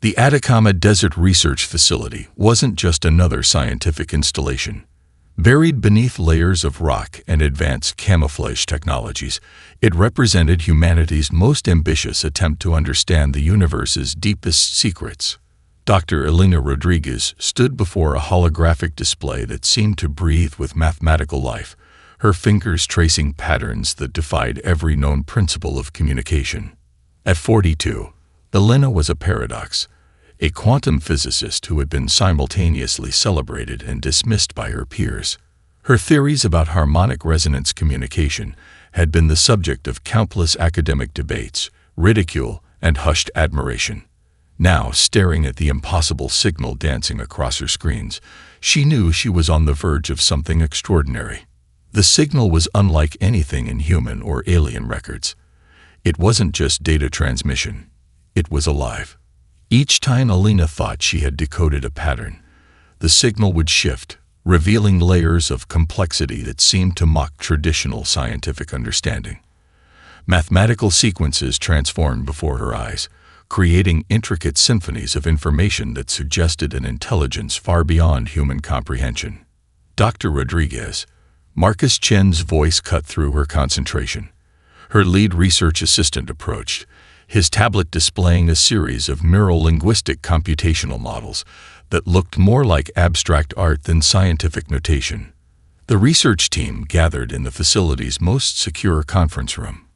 The Atacama Desert Research Facility wasn't just another scientific installation. Buried beneath layers of rock and advanced camouflage technologies, it represented humanity's most ambitious attempt to understand the universe's deepest secrets. Dr. Elena Rodriguez stood before a holographic display that seemed to breathe with mathematical life, her fingers tracing patterns that defied every known principle of communication. At 42, Elena was a paradox, a quantum physicist who had been simultaneously celebrated and dismissed by her peers. Her theories about harmonic resonance communication had been the subject of countless academic debates, ridicule, and hushed admiration. Now, staring at the impossible signal dancing across her screens, she knew she was on the verge of something extraordinary. The signal was unlike anything in human or alien records. It wasn't just data transmission. It was alive. Each time Elena thought she had decoded a pattern, the signal would shift, revealing layers of complexity that seemed to mock traditional scientific understanding. Mathematical sequences transformed before her eyes, creating intricate symphonies of information that suggested an intelligence far beyond human comprehension. Dr. Rodriguez, Marcus Chen's voice cut through her concentration. Her lead research assistant approached, his tablet displaying a series of neurolinguistic computational models that looked more like abstract art than scientific notation. The research team gathered in the facility's most secure conference room.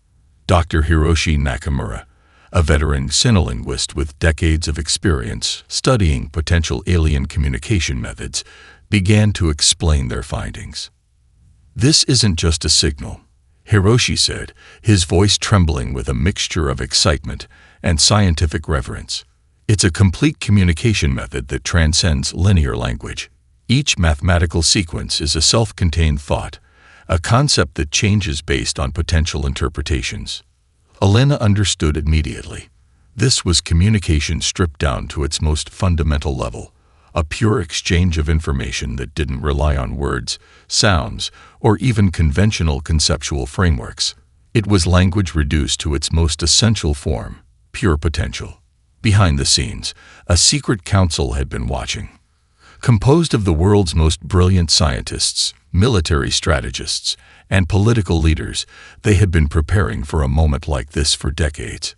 Dr. Hiroshi Nakamura, a veteran sinolinguist with decades of experience studying potential alien communication methods, began to explain their findings. "This isn't just a signal," Hiroshi said, his voice trembling with a mixture of excitement and scientific reverence. "It's a complete communication method that transcends linear language. Each mathematical sequence is a self-contained thought, a concept that changes based on potential interpretations." Elena understood immediately. This was communication stripped down to its most fundamental level, a pure exchange of information that didn't rely on words, sounds, or even conventional conceptual frameworks. It was language reduced to its most essential form, pure potential. Behind the scenes, a secret council had been watching. Composed of the world's most brilliant scientists, military strategists, and political leaders, they had been preparing for a moment like this for decades.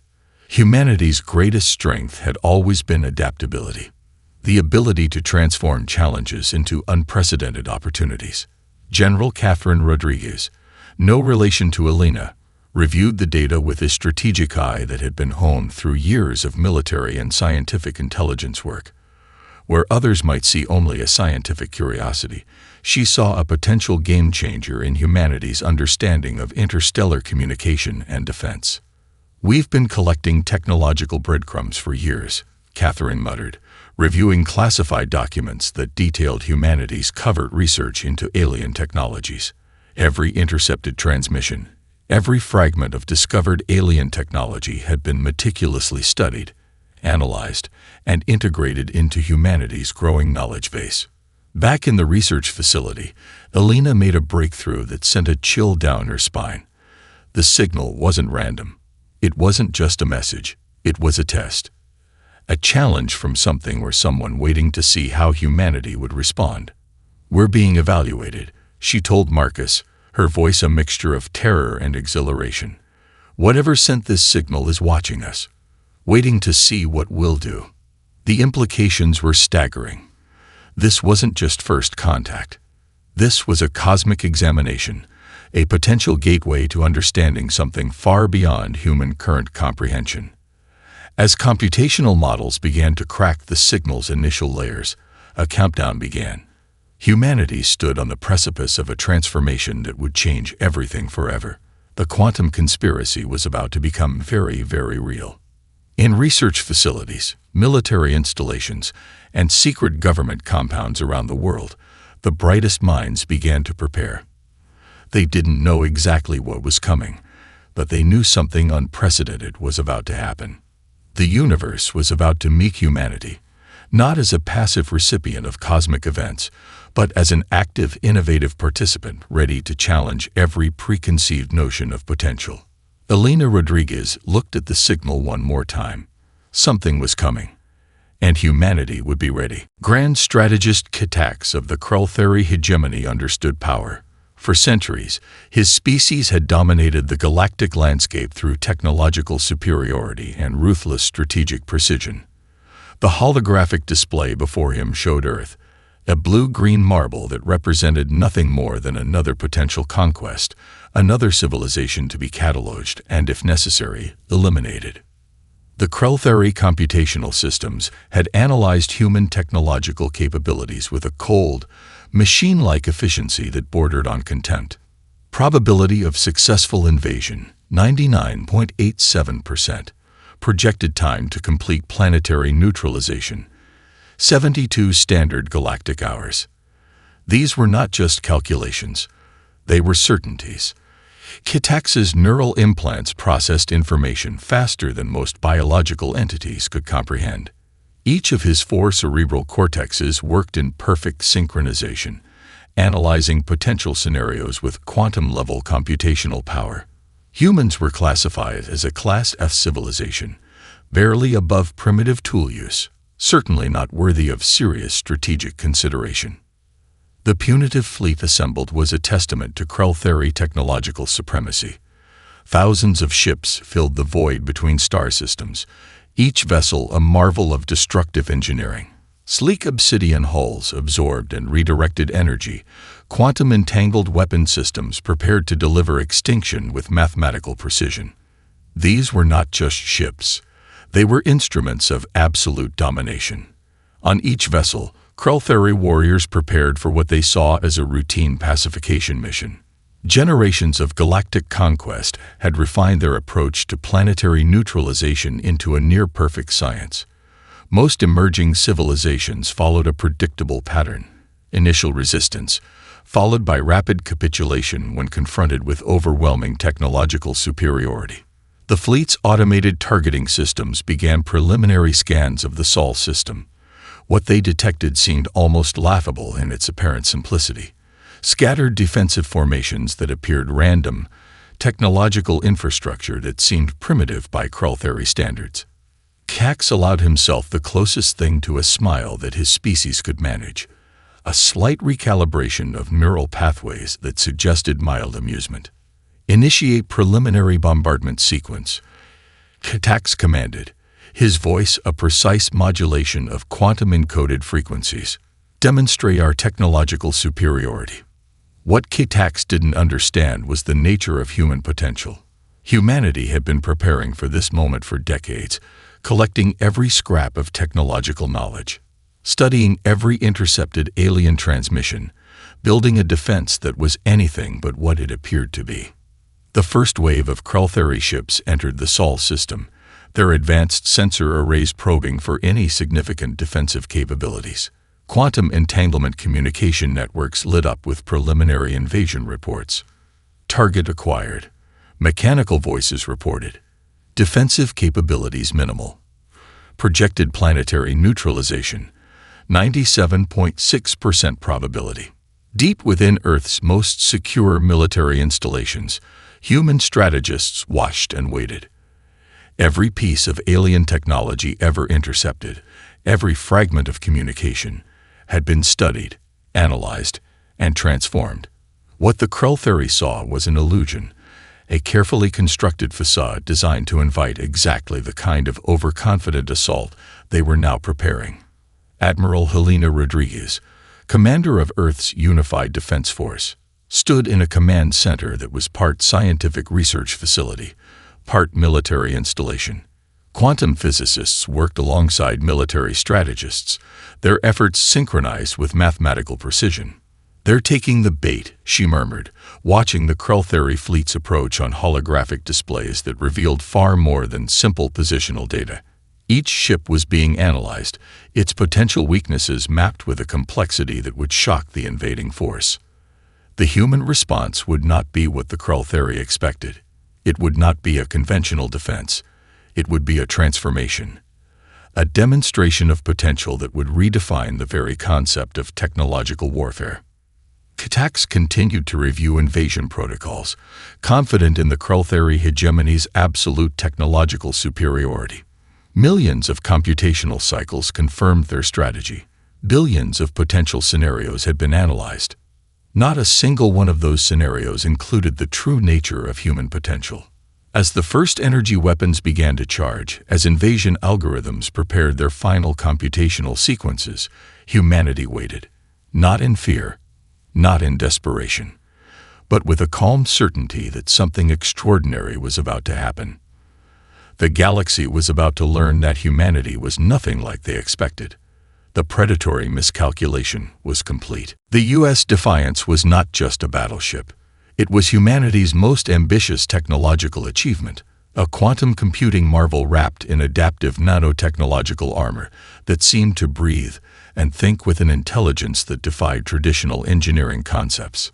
Humanity's greatest strength had always been adaptability, the ability to transform challenges into unprecedented opportunities. General Catherine Rodriguez, no relation to Elena, reviewed the data with a strategic eye that had been honed through years of military and scientific intelligence work. Where others might see only a scientific curiosity, she saw a potential game-changer in humanity's understanding of interstellar communication and defense. "We've been collecting technological breadcrumbs for years," Catherine muttered, reviewing classified documents that detailed humanity's covert research into alien technologies. Every intercepted transmission, every fragment of discovered alien technology had been meticulously studied, analyzed, and integrated into humanity's growing knowledge base. Back in the research facility, Elena made a breakthrough that sent a chill down her spine. The signal wasn't random. It wasn't just a message. It was a test. A challenge from something or someone waiting to see how humanity would respond. "We're being evaluated," she told Marcus, her voice a mixture of terror and exhilaration. "Whatever sent this signal is watching us, waiting to see what we'll do." The implications were staggering. This wasn't just first contact. This was a cosmic examination, a potential gateway to understanding something far beyond human current comprehension. As computational models began to crack the signal's initial layers, a countdown began. Humanity stood on the precipice of a transformation that would change everything forever. The quantum conspiracy was about to become very, very real. In research facilities, military installations, and secret government compounds around the world, the brightest minds began to prepare. They didn't know exactly what was coming, but they knew something unprecedented was about to happen. The universe was about to meet humanity, not as a passive recipient of cosmic events, but as an active, innovative participant ready to challenge every preconceived notion of potential. Elena Rodriguez looked at the signal one more time. Something was coming. and humanity would be ready. Grand strategist Kitax of the Krultheri hegemony understood power. For centuries, his species had dominated the galactic landscape through technological superiority and ruthless strategic precision. The holographic display before him showed Earth, a blue-green marble that represented nothing more than another potential conquest, another civilization to be cataloged and, if necessary, eliminated. The Krultheri computational systems had analyzed human technological capabilities with a cold, machine-like efficiency that bordered on contempt. Probability of successful invasion, 99.87%. Projected time to complete planetary neutralization, 72 standard galactic hours. These were not just calculations, they were certainties. Kitax's neural implants processed information faster than most biological entities could comprehend. Each of his 4 cerebral cortexes worked in perfect synchronization, analyzing potential scenarios with quantum-level computational power. Humans were classified as a Class F civilization, barely above primitive tool use, certainly not worthy of serious strategic consideration. The punitive fleet assembled was a testament to Krultheri technological supremacy. Thousands of ships filled the void between star systems, each vessel a marvel of destructive engineering. Sleek obsidian hulls absorbed and redirected energy, quantum-entangled weapon systems prepared to deliver extinction with mathematical precision. These were not just ships. They were instruments of absolute domination. On each vessel, Krultheri warriors prepared for what they saw as a routine pacification mission. Generations of galactic conquest had refined their approach to planetary neutralization into a near-perfect science. Most emerging civilizations followed a predictable pattern: initial resistance, followed by rapid capitulation when confronted with overwhelming technological superiority. The fleet's automated targeting systems began preliminary scans of the Sol system. What they detected seemed almost laughable in its apparent simplicity. Scattered defensive formations that appeared random, technological infrastructure that seemed primitive by Krultheri standards. Kitax allowed himself the closest thing to a smile that his species could manage, a slight recalibration of neural pathways that suggested mild amusement. Initiate preliminary bombardment sequence, Kitax commanded, his voice a precise modulation of quantum-encoded frequencies. Demonstrate our technological superiority. What Kitax didn't understand was the nature of human potential. Humanity had been preparing for this moment for decades, collecting every scrap of technological knowledge, studying every intercepted alien transmission, building a defense that was anything but what it appeared to be. The first wave of Krultheri ships entered the Sol system, their advanced sensor arrays probing for any significant defensive capabilities. Quantum entanglement communication networks lit up with preliminary invasion reports. Target acquired. Mechanical voices reported. Defensive capabilities minimal. Projected planetary neutralization, 97.6% probability. Deep within Earth's most secure military installations, human strategists watched and waited. Every piece of alien technology ever intercepted, every fragment of communication, had been studied, analyzed, and transformed. What the Krultheri saw was an illusion, a carefully constructed facade designed to invite exactly the kind of overconfident assault they were now preparing. Admiral Helena Rodriguez, commander of Earth's Unified Defense Force, stood in a command center that was part scientific research facility, part military installation. Quantum physicists worked alongside military strategists, their efforts synchronized with mathematical precision. "They're taking the bait," she murmured, watching the Krultheri fleet's approach on holographic displays that revealed far more than simple positional data. Each ship was being analyzed, its potential weaknesses mapped with a complexity that would shock the invading force. The human response would not be what the Krultheri expected. It would not be a conventional defense. It would be a transformation, a demonstration of potential that would redefine the very concept of technological warfare. Kitax continued to review invasion protocols, confident in the Krultheri hegemony's absolute technological superiority. Millions of computational cycles confirmed their strategy. Billions of potential scenarios had been analyzed. Not a single one of those scenarios included the true nature of human potential. As the first energy weapons began to charge, as invasion algorithms prepared their final computational sequences, humanity waited, not in fear, not in desperation, but with a calm certainty that something extraordinary was about to happen. The galaxy was about to learn that humanity was nothing like they expected. The predatory miscalculation was complete. The U.S. Defiance was not just a battleship. It was humanity's most ambitious technological achievement, a quantum computing marvel wrapped in adaptive nanotechnological armor that seemed to breathe and think with an intelligence that defied traditional engineering concepts.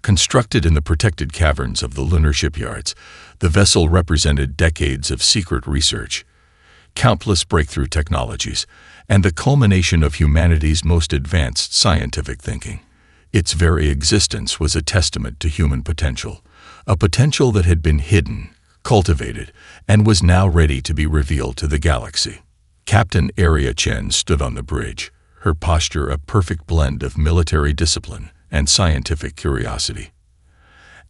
Constructed in the protected caverns of the lunar shipyards, the vessel represented decades of secret research, countless breakthrough technologies, and the culmination of humanity's most advanced scientific thinking. Its very existence was a testament to human potential, a potential that had been hidden, cultivated, and was now ready to be revealed to the galaxy. Captain Aria Chen stood on the bridge, her posture a perfect blend of military discipline and scientific curiosity.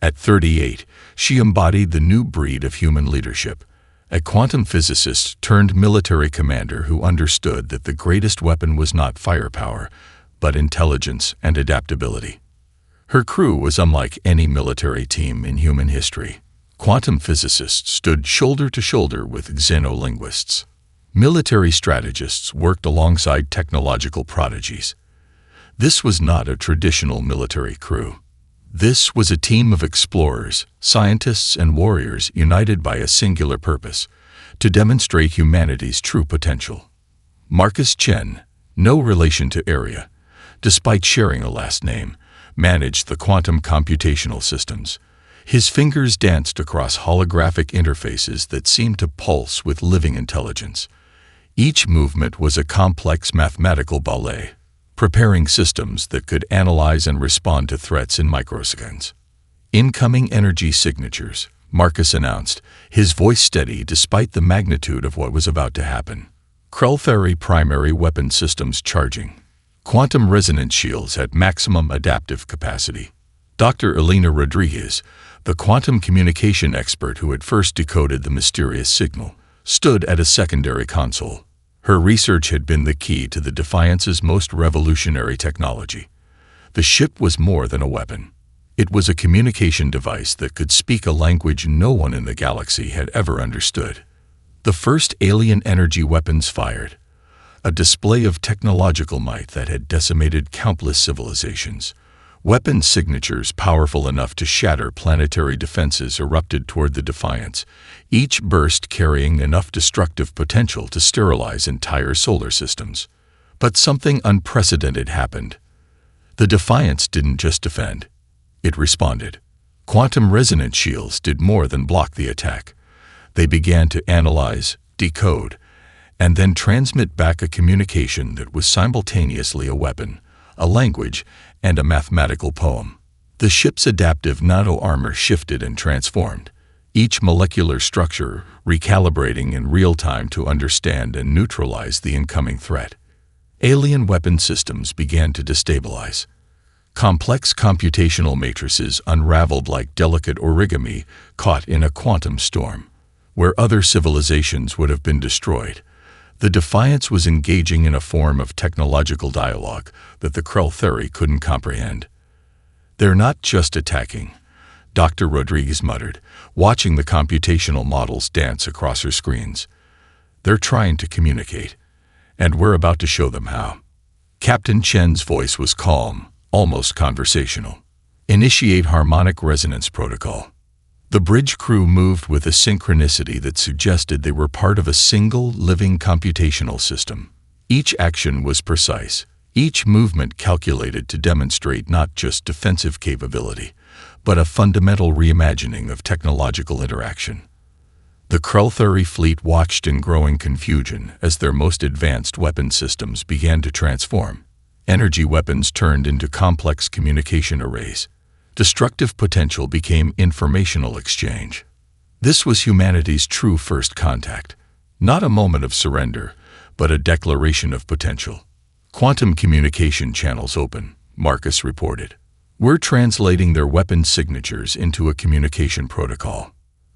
At 38, she embodied the new breed of human leadership, a quantum physicist turned military commander who understood that the greatest weapon was not firepower, but intelligence and adaptability. Her crew was unlike any military team in human history. Quantum physicists stood shoulder to shoulder with xenolinguists. Military strategists worked alongside technological prodigies. This was not a traditional military crew. This was a team of explorers, scientists, and warriors united by a singular purpose: to demonstrate humanity's true potential. Marcus Chen, no relation to Aria, despite sharing a last name, managed the quantum computational systems. His fingers danced across holographic interfaces that seemed to pulse with living intelligence. Each movement was a complex mathematical ballet, preparing systems that could analyze and respond to threats in microseconds. Incoming energy signatures, Marcus announced, his voice steady despite the magnitude of what was about to happen. Krell primary weapon systems charging. Quantum resonance shields at maximum adaptive capacity. Dr. Elena Rodriguez, the quantum communication expert who had first decoded the mysterious signal, stood at a secondary console. Her research had been the key to the Defiance's most revolutionary technology. The ship was more than a weapon. It was a communication device that could speak a language no one in the galaxy had ever understood. The first alien energy weapons fired, a display of technological might that had decimated countless civilizations. Weapon signatures powerful enough to shatter planetary defenses erupted toward the Defiance, each burst carrying enough destructive potential to sterilize entire solar systems. But something unprecedented happened. The Defiance didn't just defend. It responded. Quantum resonance shields did more than block the attack. They began to analyze, decode, and then transmit back a communication that was simultaneously a weapon, a language, and a mathematical poem. The ship's adaptive nano-armor shifted and transformed, each molecular structure recalibrating in real time to understand and neutralize the incoming threat. Alien weapon systems began to destabilize. Complex computational matrices unraveled like delicate origami caught in a quantum storm. Where other civilizations would have been destroyed, the Defiance was engaging in a form of technological dialogue that the Krell couldn't comprehend. "They're not just attacking," Dr. Rodriguez muttered, watching the computational models dance across her screens. "They're trying to communicate, and we're about to show them how." Captain Chen's voice was calm, almost conversational. "Initiate harmonic resonance protocol." The bridge crew moved with a synchronicity that suggested they were part of a single, living computational system. Each action was precise, each movement calculated to demonstrate not just defensive capability, but a fundamental reimagining of technological interaction. The Krell fleet watched in growing confusion as their most advanced weapon systems began to transform. Energy weapons turned into complex communication arrays. Destructive potential became informational exchange. This was humanity's true first contact. Not a moment of surrender, but a declaration of potential. Quantum communication channels open, Marcus reported. We're translating their weapon signatures into a communication protocol.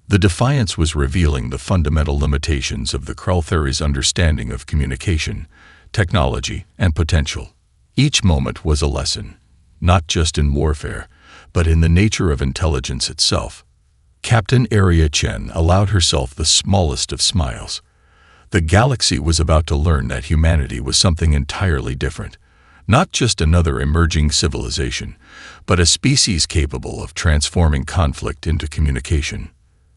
The Defiance was revealing the fundamental limitations of the Krell-Theory's understanding of communication, technology, and potential. Each moment was a lesson, not just in warfare, but in the nature of intelligence itself. Captain Aria Chen allowed herself the smallest of smiles. The galaxy was about to learn that humanity was something entirely different. Not just another emerging civilization, but a species capable of transforming conflict into communication.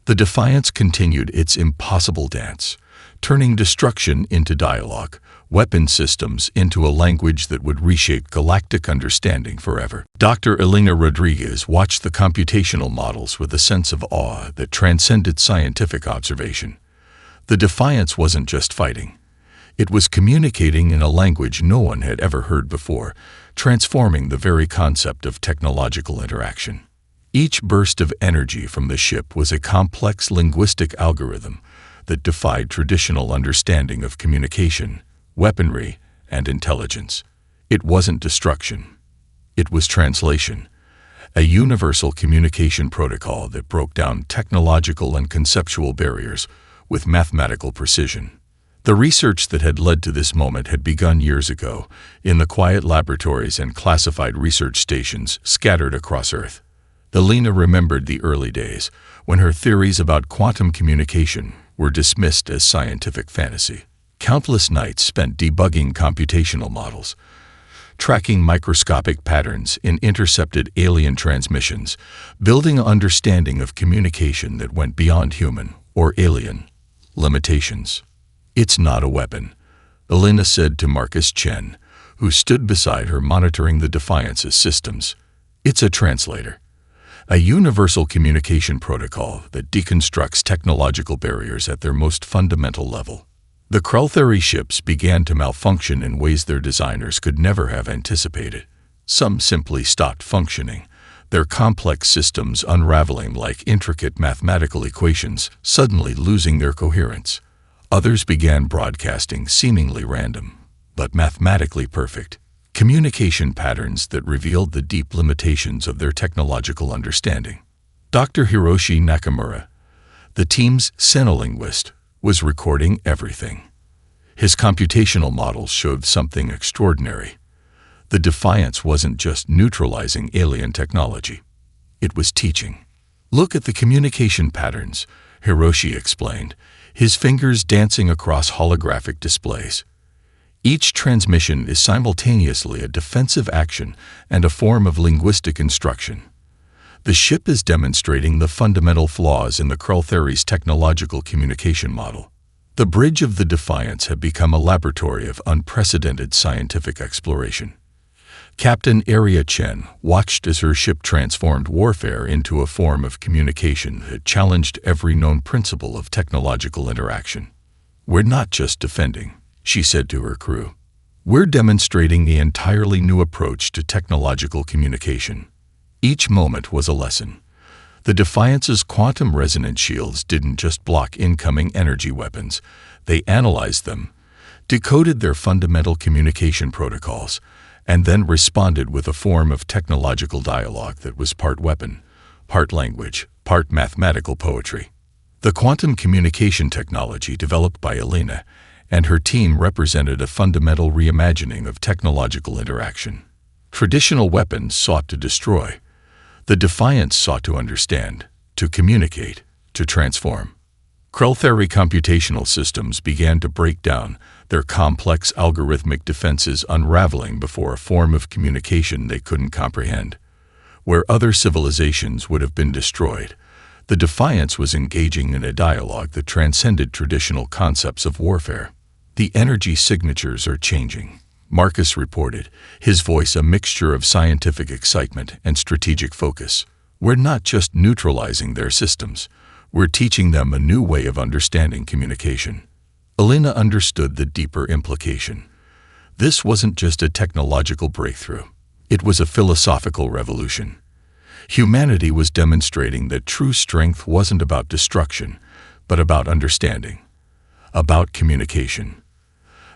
The Defiance continued its impossible dance, turning destruction into dialogue, weapon systems into a language that would reshape galactic understanding forever. Dr. Elena Rodriguez watched the computational models with a sense of awe that transcended scientific observation. The Defiance wasn't just fighting. It was communicating in a language no one had ever heard before, transforming the very concept of technological interaction. Each burst of energy from the ship was a complex linguistic algorithm that defied traditional understanding of communication, weaponry, and intelligence. It wasn't destruction. It was translation, a universal communication protocol that broke down technological and conceptual barriers with mathematical precision. The research that had led to this moment had begun years ago in the quiet laboratories and classified research stations scattered across Earth. Elena remembered the early days when her theories about quantum communication were dismissed as scientific fantasy. Countless nights spent debugging computational models, tracking microscopic patterns in intercepted alien transmissions, building an understanding of communication that went beyond human or alien limitations. "It's not a weapon," Elena said to Marcus Chen, who stood beside her monitoring the Defiance's systems. "It's a translator, a universal communication protocol that deconstructs technological barriers at their most fundamental level." The Krell-Theory ships began to malfunction in ways their designers could never have anticipated. Some simply stopped functioning, their complex systems unraveling like intricate mathematical equations, suddenly losing their coherence. Others began broadcasting seemingly random, but mathematically perfect, communication patterns that revealed the deep limitations of their technological understanding. Dr. Hiroshi Nakamura, the team's xenolinguist, was recording everything. His computational models showed something extraordinary. The Defiance wasn't just neutralizing alien technology. It was teaching. "Look at the communication patterns," Hiroshi explained, his fingers dancing across holographic displays. Each transmission is simultaneously a defensive action and a form of linguistic instruction. The ship is demonstrating the fundamental flaws in the Krell-Theory's technological communication model. The bridge of the Defiance had become a laboratory of unprecedented scientific exploration. Captain Aria Chen watched as her ship transformed warfare into a form of communication that challenged every known principle of technological interaction. "We're not just defending," she said to her crew. "We're demonstrating the entirely new approach to technological communication." Each moment was a lesson. The Defiance's quantum resonance shields didn't just block incoming energy weapons. They analyzed them, decoded their fundamental communication protocols, and then responded with a form of technological dialogue that was part weapon, part language, part mathematical poetry. The quantum communication technology developed by Elena and her team represented a fundamental reimagining of technological interaction. Traditional weapons sought to destroy. The Defiance sought to understand, to communicate, to transform. Krell-Theory computational systems began to break down, their complex algorithmic defenses unraveling before a form of communication they couldn't comprehend. Where other civilizations would have been destroyed, the Defiance was engaging in a dialogue that transcended traditional concepts of warfare. "The energy signatures are changing," Marcus reported, his voice a mixture of scientific excitement and strategic focus. "We're not just neutralizing their systems. We're teaching them a new way of understanding communication." Elena understood the deeper implication. This wasn't just a technological breakthrough. It was a philosophical revolution. Humanity was demonstrating that true strength wasn't about destruction, but about understanding. about communication.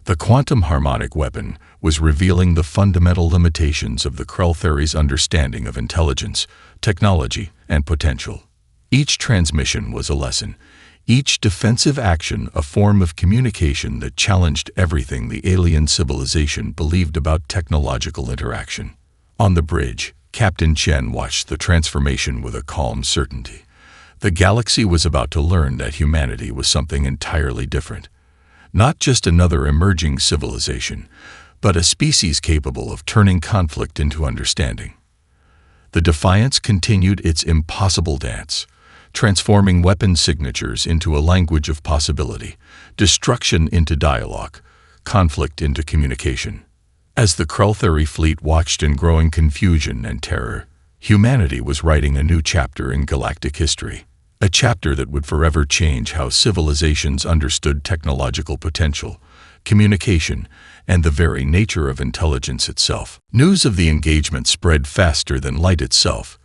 The quantum harmonic weapon was revealing the fundamental limitations of the Krell theory's understanding of intelligence, technology, and potential. Each transmission was a lesson, each defensive action a form of communication that challenged everything the alien civilization believed about technological interaction. On the bridge, Captain Chen watched the transformation with a calm certainty. The galaxy was about to learn that humanity was something entirely different. Not just another emerging civilization, but a species capable of turning conflict into understanding. The Defiance continued its impossible dance, transforming weapon signatures into a language of possibility, destruction into dialogue, conflict into communication. As the Krell theory fleet watched in growing confusion and terror, humanity was writing a new chapter in galactic history. A chapter that would forever change how civilizations understood technological potential, communication, and the very nature of intelligence itself. News of the engagement spread faster than light itself,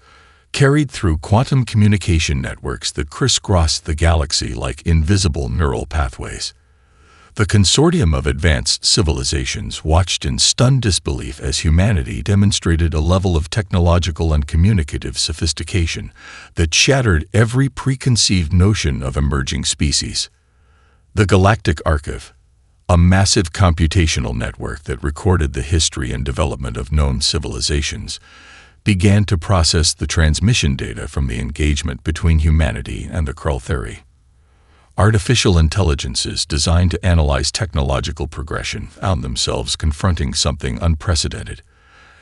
carried through quantum communication networks that crisscrossed the galaxy like invisible neural pathways. The consortium of advanced civilizations watched in stunned disbelief as humanity demonstrated a level of technological and communicative sophistication that shattered every preconceived notion of emerging species. The Galactic Archive, a massive computational network that recorded the history and development of known civilizations, began to process the transmission data from the engagement between humanity and the Krell theory. Artificial intelligences designed to analyze technological progression found themselves confronting something unprecedented,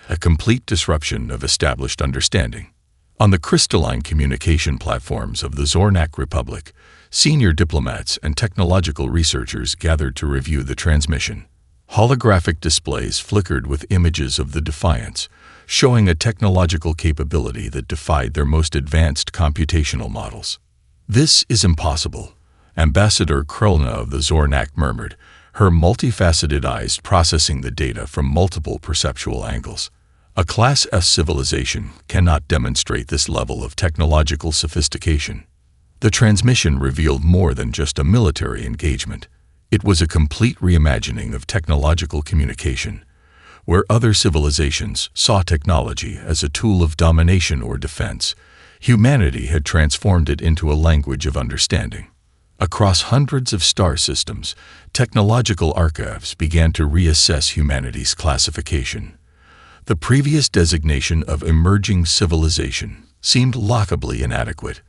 a complete disruption of established understanding. On the crystalline communication platforms of the Zornak Republic, senior diplomats and technological researchers gathered to review the transmission. Holographic displays flickered with images of the Defiance, showing a technological capability that defied their most advanced computational models. "This is impossible," Ambassador Krellna of the Zornak murmured, her multifaceted eyes processing the data from multiple perceptual angles. A Class S civilization cannot demonstrate this level of technological sophistication. The transmission revealed more than just a military engagement. It was a complete reimagining of technological communication. Where other civilizations saw technology as a tool of domination or defense, humanity had transformed it into a language of understanding. Across hundreds of star systems, technological archives began to reassess humanity's classification. The previous designation of emerging civilization seemed laughably inadequate.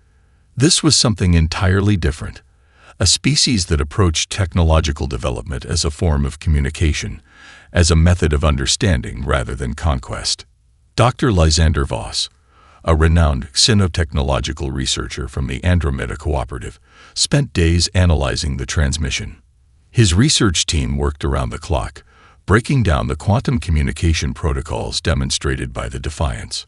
This was something entirely different, a species that approached technological development as a form of communication, as a method of understanding rather than conquest. Dr. Lysander Voss, a renowned xenotechnological researcher from the Andromeda Cooperative, spent days analyzing the transmission. His research team worked around the clock, breaking down the quantum communication protocols demonstrated by the Defiance.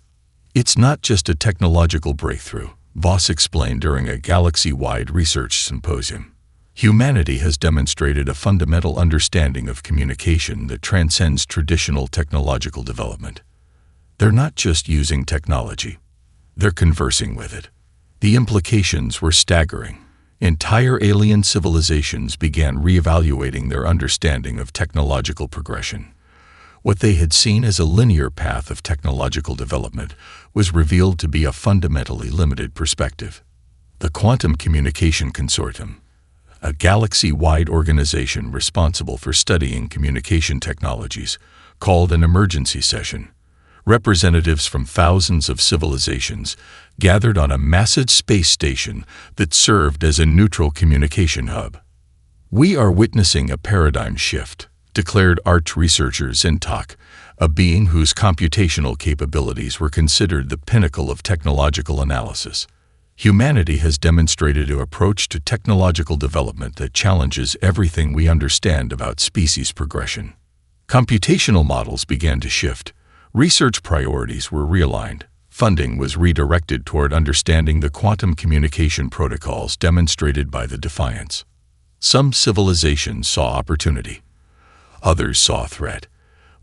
"It's not just a technological breakthrough," Voss explained during a galaxy-wide research symposium. "Humanity has demonstrated a fundamental understanding of communication that transcends traditional technological development. They're not just using technology. They're conversing with it." The implications were staggering. Entire alien civilizations began reevaluating their understanding of technological progression. What they had seen as a linear path of technological development was revealed to be a fundamentally limited perspective. The Quantum Communication Consortium, a galaxy-wide organization responsible for studying communication technologies, called an emergency session. Representatives from thousands of civilizations gathered on a massive space station that served as a neutral communication hub. "We are witnessing a paradigm shift," declared arch researcher Zintok, a being whose computational capabilities were considered the pinnacle of technological analysis. "Humanity has demonstrated an approach to technological development that challenges everything we understand about species progression." Computational models began to shift. Research priorities were realigned. Funding was redirected toward understanding the quantum communication protocols demonstrated by the Defiance. Some civilizations saw opportunity. Others saw threat.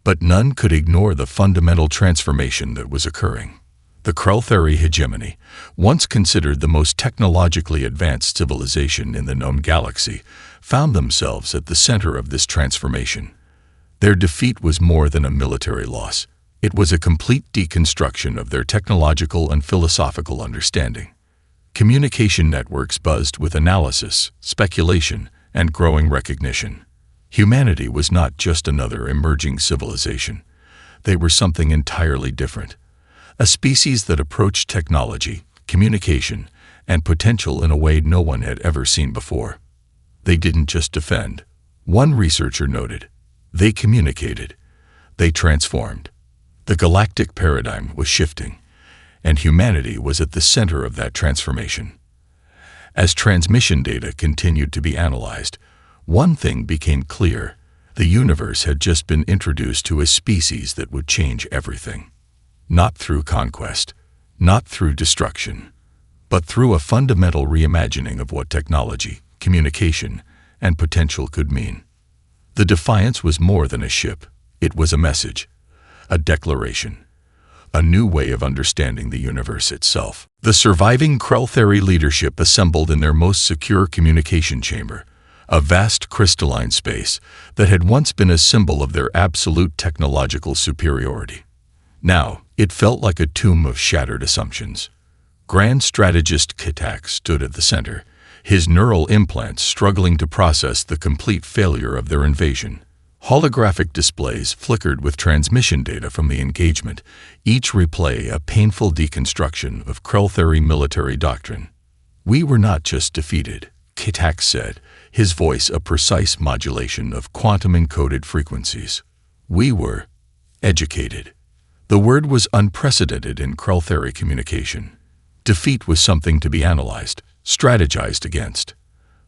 But none could ignore the fundamental transformation that was occurring. The Kreltheri hegemony, once considered the most technologically advanced civilization in the known galaxy, found themselves at the center of this transformation. Their defeat was more than a military loss. It was a complete deconstruction of their technological and philosophical understanding. Communication networks buzzed with analysis, speculation, and growing recognition. Humanity was not just another emerging civilization. They were something entirely different. A species that approached technology, communication, and potential in a way no one had ever seen before. They didn't just defend. One researcher noted, they communicated. They transformed. The galactic paradigm was shifting, and humanity was at the center of that transformation. As transmission data continued to be analyzed, one thing became clear. The universe had just been introduced to a species that would change everything. Not through conquest, not through destruction, but through a fundamental reimagining of what technology, communication, and potential could mean. The Defiance was more than a ship. It was a message, a declaration, a new way of understanding the universe itself. The surviving Kreltheri leadership assembled in their most secure communication chamber, a vast crystalline space that had once been a symbol of their absolute technological superiority. Now, it felt like a tomb of shattered assumptions. Grand Strategist Kitak stood at the center, his neural implants struggling to process the complete failure of their invasion. Holographic displays flickered with transmission data from the engagement, each replay a painful deconstruction of Kreltheri military doctrine. "We were not just defeated," Kitak said, his voice a precise modulation of quantum-encoded frequencies. "We were educated." The word was unprecedented in Kreltheri communication. Defeat was something to be analyzed, strategized against.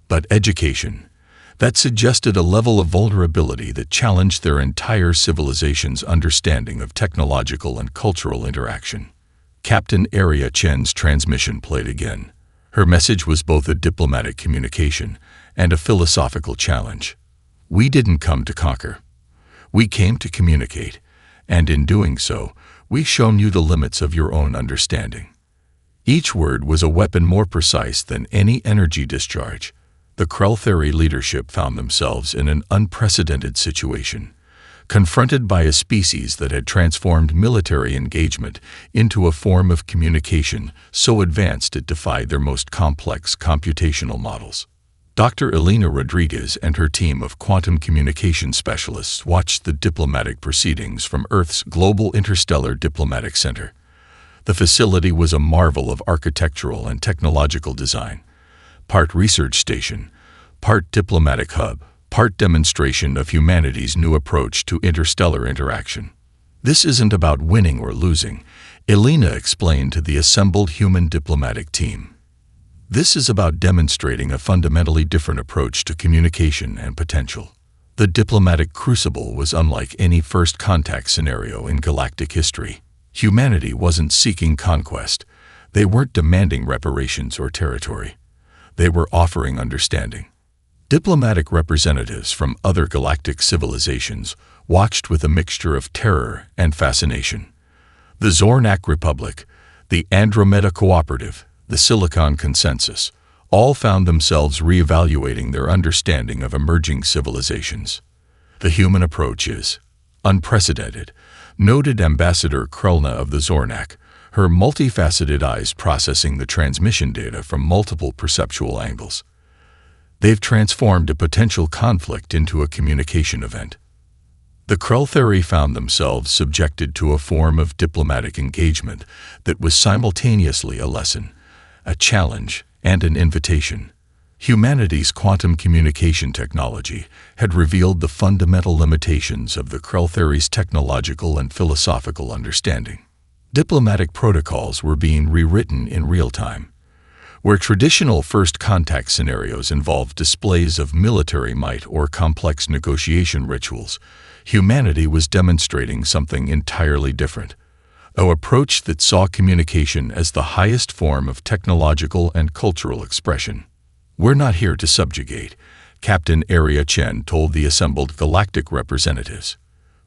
But education, that suggested a level of vulnerability that challenged their entire civilization's understanding of technological and cultural interaction. Captain Area Chen's transmission played again. Her message was both a diplomatic communication and a philosophical challenge. "We didn't come to conquer. We came to communicate, and in doing so, we've shown you the limits of your own understanding." Each word was a weapon more precise than any energy discharge. The Kreltheri leadership found themselves in an unprecedented situation, confronted by a species that had transformed military engagement into a form of communication so advanced it defied their most complex computational models. Dr. Elena Rodriguez and her team of quantum communication specialists watched the diplomatic proceedings from Earth's Global Interstellar Diplomatic Center. The facility was a marvel of architectural and technological design. Part research station, part diplomatic hub, part demonstration of humanity's new approach to interstellar interaction. "This isn't about winning or losing," Elena explained to the assembled human diplomatic team. "This is about demonstrating a fundamentally different approach to communication and potential." The diplomatic crucible was unlike any first contact scenario in galactic history. Humanity wasn't seeking conquest. They weren't demanding reparations or territory. They were offering understanding. Diplomatic representatives from other galactic civilizations watched with a mixture of terror and fascination. The Zornak Republic, the Andromeda Cooperative, the Silicon Consensus, all found themselves reevaluating their understanding of emerging civilizations. "The human approach is unprecedented," noted Ambassador Krelna of the Zornak, her multifaceted eyes processing the transmission data from multiple perceptual angles. "They've transformed a potential conflict into a communication event." The Kreltheri found themselves subjected to a form of diplomatic engagement that was simultaneously a lesson, a challenge, and an invitation. Humanity's quantum communication technology had revealed the fundamental limitations of the Kreltheri's technological and philosophical understanding. Diplomatic protocols were being rewritten in real time. Where traditional first contact scenarios involved displays of military might or complex negotiation rituals, humanity was demonstrating something entirely different. An approach that saw communication as the highest form of technological and cultural expression. "We're not here to subjugate," Captain Area Chen told the assembled galactic representatives.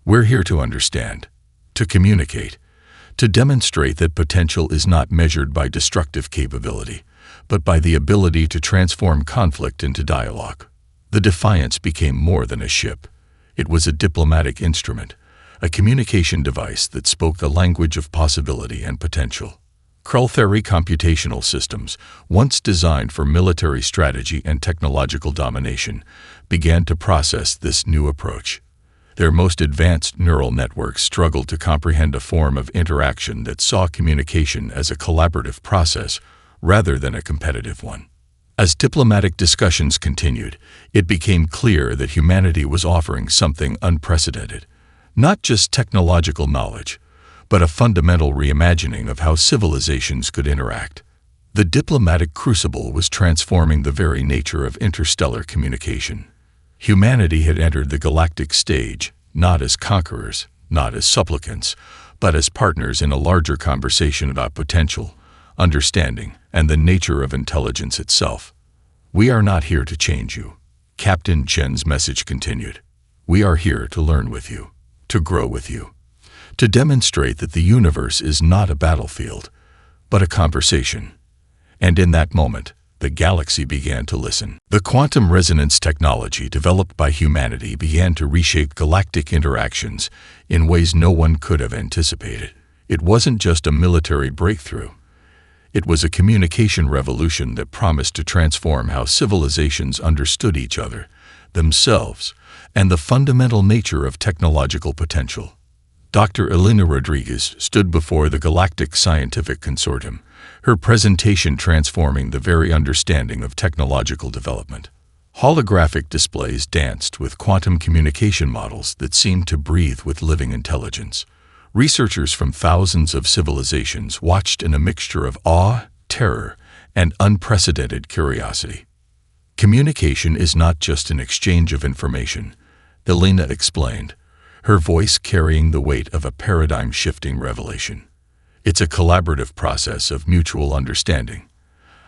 "We're here to understand, to communicate, to demonstrate that potential is not measured by destructive capability, but by the ability to transform conflict into dialogue. The Defiance became more than a ship. It was a diplomatic instrument, a communication device that spoke the language of possibility and potential. Krell-Theory computational systems, once designed for military strategy and technological domination, began to process this new approach. Their most advanced neural networks struggled to comprehend a form of interaction that saw communication as a collaborative process rather than a competitive one. As diplomatic discussions continued, it became clear that humanity was offering something unprecedented, not just technological knowledge, but a fundamental reimagining of how civilizations could interact. The diplomatic crucible was transforming the very nature of interstellar communication. Humanity had entered the galactic stage, not as conquerors, not as supplicants, but as partners in a larger conversation about potential, understanding, and the nature of intelligence itself. "We are not here to change you," Captain Chen's message continued. "We are here to learn with you, to grow with you, to demonstrate that the universe is not a battlefield, but a conversation." And in that moment, the galaxy began to listen. The quantum resonance technology developed by humanity began to reshape galactic interactions in ways no one could have anticipated. It wasn't just a military breakthrough. It was a communication revolution that promised to transform how civilizations understood each other, themselves, and the fundamental nature of technological potential. Dr. Elena Rodriguez stood before the Galactic Scientific Consortium, her presentation transforming the very understanding of technological development. Holographic displays danced with quantum communication models that seemed to breathe with living intelligence. Researchers from thousands of civilizations watched in a mixture of awe, terror, and unprecedented curiosity. Communication is not just an exchange of information, Elena explained, her voice carrying the weight of a paradigm-shifting revelation. It's a collaborative process of mutual understanding.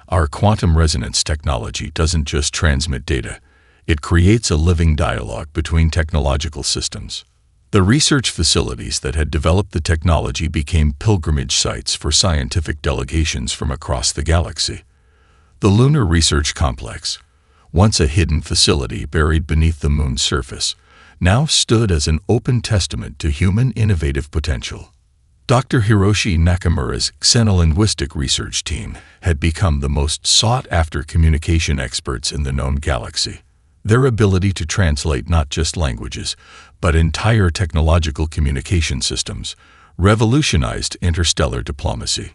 Our quantum resonance technology doesn't just transmit data, it creates a living dialogue between technological systems. The research facilities that had developed the technology became pilgrimage sites for scientific delegations from across the galaxy. The Lunar Research Complex, once a hidden facility buried beneath the moon's surface, now stood as an open testament to human innovative potential. Dr. Hiroshi Nakamura's xenolinguistic research team had become the most sought-after communication experts in the known galaxy. Their ability to translate not just languages, but entire technological communication systems revolutionized interstellar diplomacy.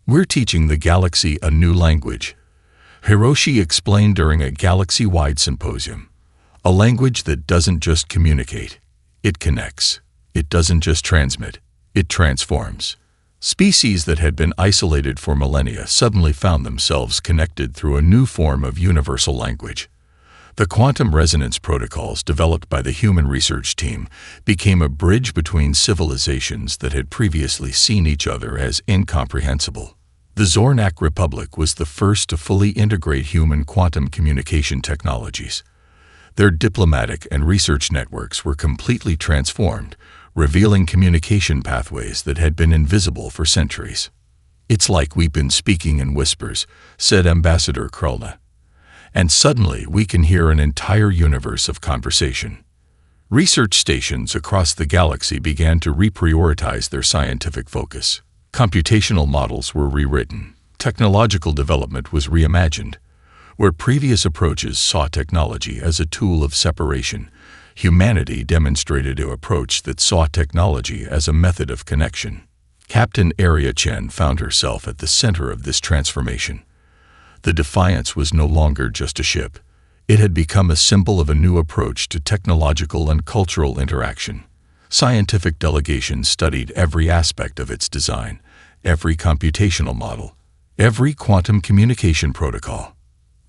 "We're teaching the galaxy a new language," Hiroshi explained during a galaxy-wide symposium. "A language that doesn't just communicate, it connects. It doesn't just transmit, it transforms." Species that had been isolated for millennia suddenly found themselves connected through a new form of universal language. The quantum resonance protocols developed by the human research team became a bridge between civilizations that had previously seen each other as incomprehensible. The Zornak Republic was the first to fully integrate human quantum communication technologies. Their diplomatic and research networks were completely transformed, revealing communication pathways that had been invisible for centuries. "It's like we've been speaking in whispers," said Ambassador Krulna. "And suddenly we can hear an entire universe of conversation." Research stations across the galaxy began to reprioritize their scientific focus. Computational models were rewritten. Technological development was reimagined. Where previous approaches saw technology as a tool of separation, humanity demonstrated an approach that saw technology as a method of connection. Captain Arya Chen found herself at the center of this transformation. The Defiance was no longer just a ship. It had become a symbol of a new approach to technological and cultural interaction. Scientific delegations studied every aspect of its design, every computational model, every quantum communication protocol.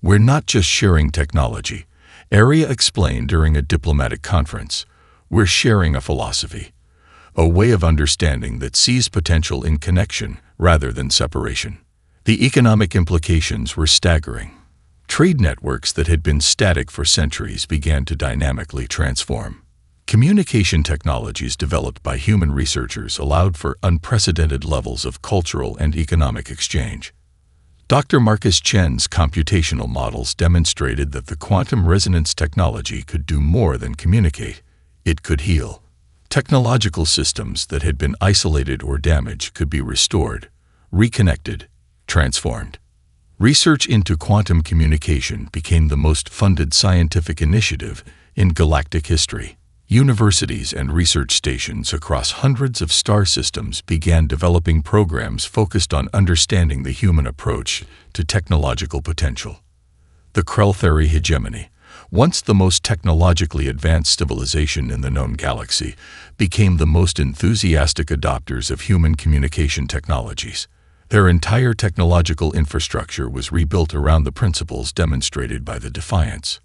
"We're not just sharing technology," Arya explained during a diplomatic conference. "We're sharing a philosophy, a way of understanding that sees potential in connection rather than separation." The economic implications were staggering. Trade networks that had been static for centuries began to dynamically transform. Communication technologies developed by human researchers allowed for unprecedented levels of cultural and economic exchange. Dr. Marcus Chen's computational models demonstrated that the quantum resonance technology could do more than communicate. It could heal. Technological systems that had been isolated or damaged could be restored, reconnected, transformed. Research into quantum communication became the most funded scientific initiative in galactic history. Universities and research stations across hundreds of star systems began developing programs focused on understanding the human approach to technological potential. The Krell-Theory hegemony, once the most technologically advanced civilization in the known galaxy, became the most enthusiastic adopters of human communication technologies. Their entire technological infrastructure was rebuilt around the principles demonstrated by the Defiance.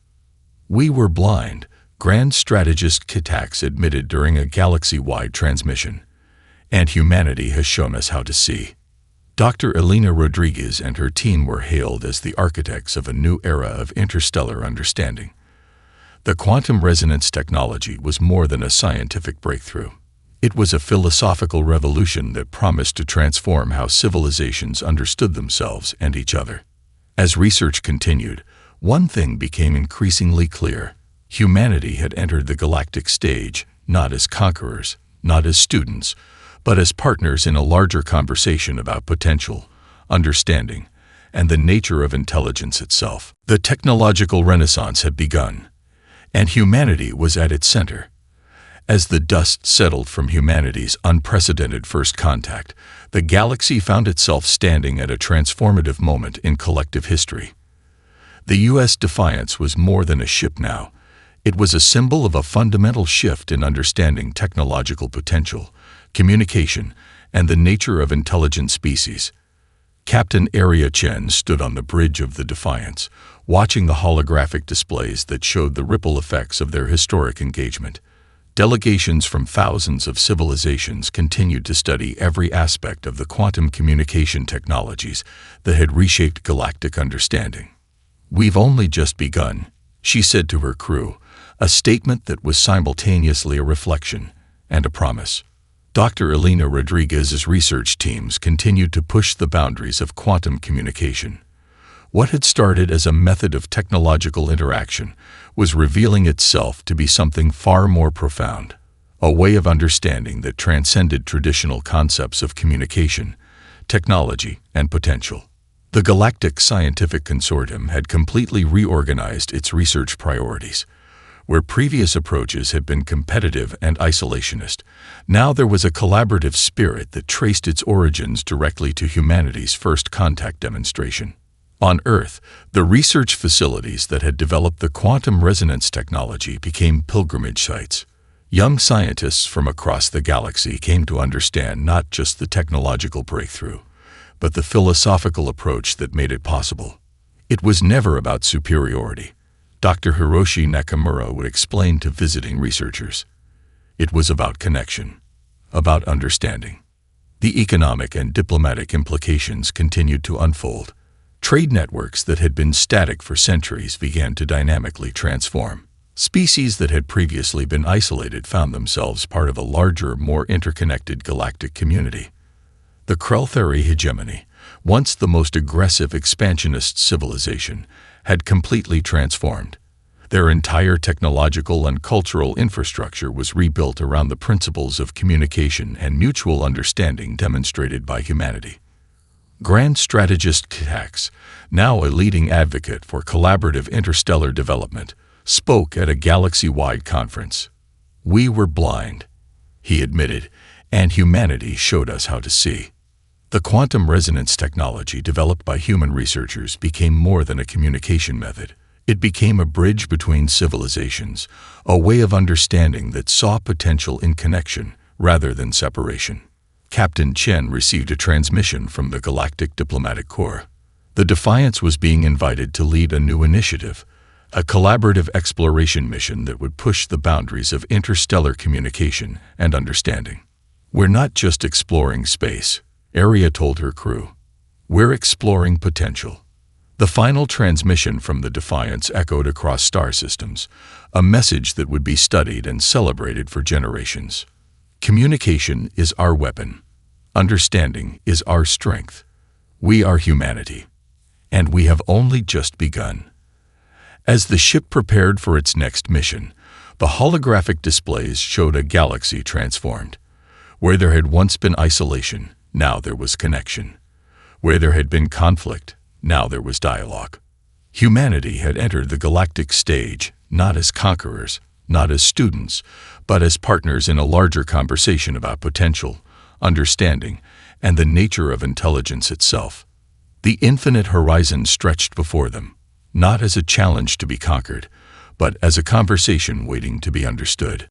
"We were blind," Grand Strategist Kitax admitted during a galaxy-wide transmission, "and humanity has shown us how to see." Dr. Elena Rodriguez and her team were hailed as the architects of a new era of interstellar understanding. The quantum resonance technology was more than a scientific breakthrough. It was a philosophical revolution that promised to transform how civilizations understood themselves and each other. As research continued, one thing became increasingly clear. Humanity had entered the galactic stage, not as conquerors, not as students, but as partners in a larger conversation about potential, understanding, and the nature of intelligence itself. The technological renaissance had begun, and humanity was at its center. As the dust settled from humanity's unprecedented first contact, the galaxy found itself standing at a transformative moment in collective history. The U.S. Defiance was more than a ship now. It was a symbol of a fundamental shift in understanding technological potential, communication, and the nature of intelligent species. Captain Aria Chen stood on the bridge of the Defiance, watching the holographic displays that showed the ripple effects of their historic engagement. Delegations from thousands of civilizations continued to study every aspect of the quantum communication technologies that had reshaped galactic understanding. "We've only just begun," she said to her crew, a statement that was simultaneously a reflection and a promise. Dr. Elena Rodriguez's research teams continued to push the boundaries of quantum communication. What had started as a method of technological interaction was revealing itself to be something far more profound, a way of understanding that transcended traditional concepts of communication, technology, and potential. The Galactic Scientific Consortium had completely reorganized its research priorities. Where previous approaches had been competitive and isolationist, now there was a collaborative spirit that traced its origins directly to humanity's first contact demonstration. On Earth, the research facilities that had developed the quantum resonance technology became pilgrimage sites. Young scientists from across the galaxy came to understand not just the technological breakthrough, but the philosophical approach that made it possible. It was never about superiority, Dr. Hiroshi Nakamura would explain to visiting researchers. It was about connection, about understanding. The economic and diplomatic implications continued to unfold. Trade networks that had been static for centuries began to dynamically transform. Species that had previously been isolated found themselves part of a larger, more interconnected galactic community. The Krell-Theory hegemony, once the most aggressive expansionist civilization, had completely transformed. Their entire technological and cultural infrastructure was rebuilt around the principles of communication and mutual understanding demonstrated by humanity. Grand Strategist Kitax, now a leading advocate for collaborative interstellar development, spoke at a galaxy-wide conference. "We were blind," he admitted, "and humanity showed us how to see." The quantum resonance technology developed by human researchers became more than a communication method. It became a bridge between civilizations, a way of understanding that saw potential in connection rather than separation. Captain Chen received a transmission from the Galactic Diplomatic Corps. The Defiance was being invited to lead a new initiative, a collaborative exploration mission that would push the boundaries of interstellar communication and understanding. "We're not just exploring space," Aria told her crew. "We're exploring potential. The final transmission from the Defiance echoed across star systems, a message that would be studied and celebrated for generations. Communication is our weapon. Understanding is our strength. We are humanity, and we have only just begun. As the ship prepared for its next mission, the holographic displays showed a galaxy transformed. Where there had once been isolation, now there was connection. Where there had been conflict, now there was dialogue. Humanity had entered the galactic stage, not as conquerors, not as students, but as partners in a larger conversation about potential, understanding, and the nature of intelligence itself. The infinite horizon stretched before them, not as a challenge to be conquered, but as a conversation waiting to be understood.